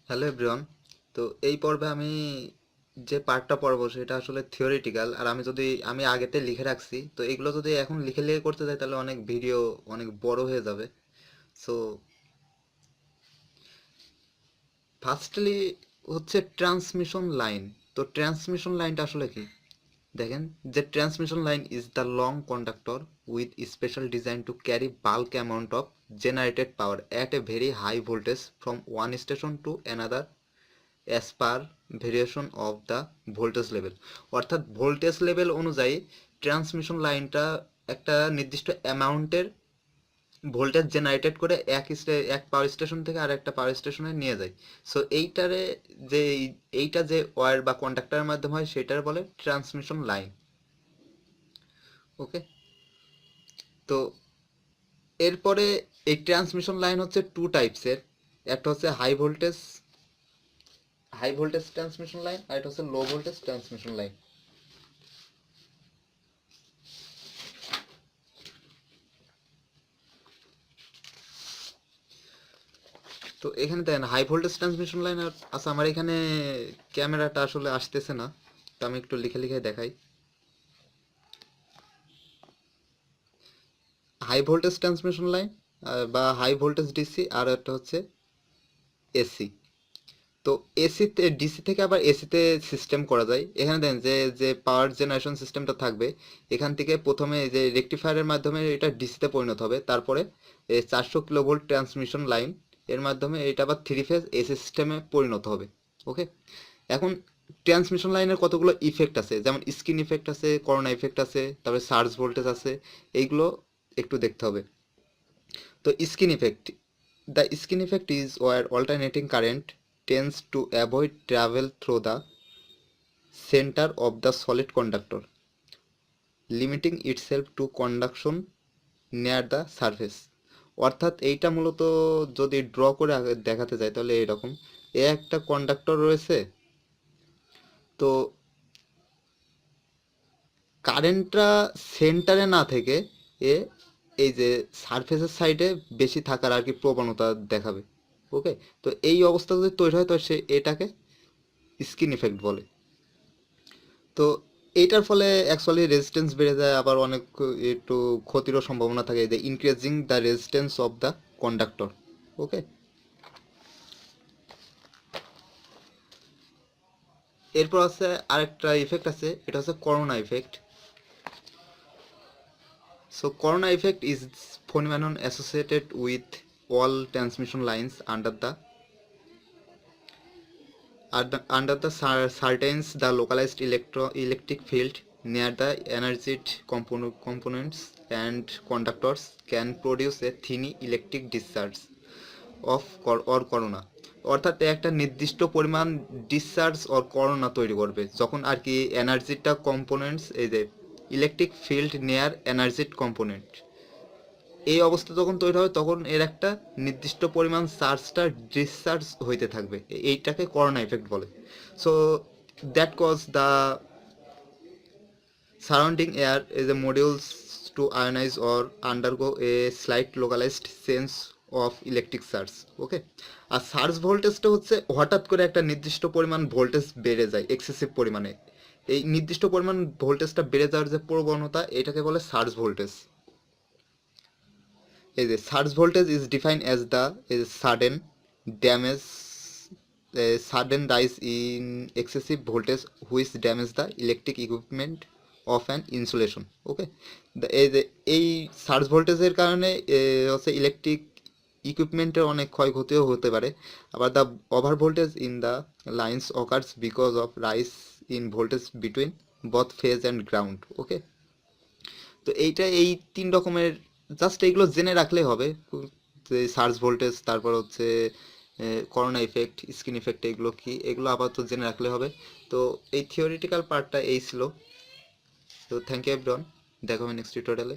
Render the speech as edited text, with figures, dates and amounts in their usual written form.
Hello everyone. তো এই পর্বে আমি যে পার্টটা পড়বো সেটা আসলে থিওরিটিক্যাল, আর আমি আগেতে লিখে রাখছি, তো এগুলো যদি এখন লিখে লিখে করতে যাই তাহলে অনেক ভিডিও অনেক বড় হয়ে যাবে। সো ফার্স্টলি হচ্ছে ট্রান্সমিশন লাইন। তো ট্রান্সমিশন লাইনটা আসলে কি দেখেন, যে transmission line is the long conductor with special design to carry bulk amount of generated power at a very high voltage from one station to another as per variation of the voltage level. অর্থাৎ voltage level অনুযায়ী transmission লাইনটা একটা নির্দিষ্ট অ্যামাউন্টের voltage generated করে এক power station থেকে আর একটা পাওয়ার স্টেশনে নিয়ে যায়। সো যে এইটা যে ওয়্যার বা কন্ডাক্টরের মাধ্যমে হয় সেটার বলে ট্রান্সমিশন লাইন। ওকে, তো এরপরে এই ট্রান্সমিশন লাইন হচ্ছে টু টাইপসের। একটা হচ্ছে হাই ভোল্টেজ ট্রান্সমিশন লাইন, আর এটা হচ্ছে লো ভোল্টেজ ট্রান্সমিশন লাইন। তো এখানে দেখেন হাই ভোল্টেজ ট্রান্সমিশন লাইন। আচ্ছা, আমার এখানে ক্যামেরাটা আসলে আসতেছে না, তো আমি একটু লিখে লিখে দেখাই। হাই ভোল্টেজ ট্রান্সমিশন লাইন বা হাই ভোল্টেজ ডিসি, আর একটা হচ্ছে এসি। তো এসিতে ডিসি থেকে আবার এসিতে সিস্টেম করা যায়। এখানে দেখেন যে যে পাওয়ার জেনারেশন সিস্টেমটা থাকবে, এখান থেকে প্রথমে যে রেকটিফায়ারের মাধ্যমে এটা ডিসিতে পরিণত হবে, তারপরে 400 কিলোভোল্ট ট্রান্সমিশন লাইন এর মাধ্যমে এটা আবার থ্রি ফেজ এসি সিস্টেমে পরিণত হবে। ওকে, এখন ট্রান্সমিশন লাইনের কতগুলো ইফেক্ট আছে, যেমন স্কিন ইফেক্ট আছে, করোনা ইফেক্ট আছে, তারপরে সার্জ ভোল্টেজ আছে, এইগুলো একটু দেখতে হবে। তো skin effect, the skin effect is where alternating current tends to avoid travel through the centre of the solid conductor, limiting itself to conduction near the surface. অর্থাৎ এইটা মূলত যদি ড্র করে দেখাতে যায় তাহলে এরকম, একটা কন্ডাক্টর রয়েছে, তো কারেন্টটা সেন্টারে না থেকে এ এই যে সারফেসের সাইডে বেশি থাকার আর কি প্রবণতা দেখাবে। ওকে, তো এই অবস্থা যদি তৈরি হয় তো সে এটাকে স্কিন ইফেক্ট বলে। তো এইটার ফলে অ্যাকচুয়ালি রেজিস্ট্যান্স বেড়ে যায়, আবার অনেক একটু ক্ষতিরও সম্ভাবনা থাকে, যে increasing the resistance of the conductor. Okay, এরপর আছে আরেকটা ইফেক্ট আছে, এটা হচ্ছে corona effect. So corona effect is phenomenon associated with all transmission lines under the certains the localized electric field near the energized components and conductors can produce a thin electric discharge of or corona। অর্থাৎ একটা নির্দিষ্ট পরিমাণ discharge or corona তৈরি করবে যখন আর কি এনার্জিটা components, এই যে ইলেকট্রিক ফিল্ড নেয়ার এনার্জিড কম্পোনেন্ট, এই অবস্থা যখন তৈরি হয় তখন এর একটা নির্দিষ্ট পরিমাণ চার্জটা ডিসচার্জ হইতে থাকবে, এইটাকে করোনা ইফেক্ট বলে। So that cause the surrounding air is a modules to ionize or undergo a slight localized sense of electric charge। Okay, আর সার্জ ভোল্টেজটা হচ্ছে হঠাৎ করে একটা নির্দিষ্ট পরিমাণ ভোল্টেজ বেড়ে যায় এক্সেসিভ পরিমাণে, এই নির্দিষ্ট পরিমাণ ভোল্টেজটা বেড়ে যাওয়ার যে প্রবণতা এটাকে বলে সার্জ ভোল্টেজ। এই যে surge voltage is defined as the sudden damage sudden rise in excessive voltage which damage the electric equipment of an insulation। ওকে, এই সার্জ ভোল্টেজের কারণে হচ্ছে ইলেকট্রিক ইকুইপমেন্টের অনেক ক্ষয়ক্ষতিও হতে পারে। আবার the over voltage in the lines occurs because of rise in voltage between both phase and ground. Okay, তো এই তিন রকমের, জাস্ট এইগুলো জেনে রাখলেই হবে, যে সার্জ ভোল্টেজ, তারপর হচ্ছে করোনা ইফেক্ট, স্কিন ইফেক্ট, এগুলো কি, এগুলো আপাতত জেনে রাখলে হবে। তো এই থিওরিটিক্যাল পার্টটা এই ছিল। তো থ্যাংক ইউ এভরিওয়ান, দেখা হবে নেক্সট টিউটোরিয়ালে।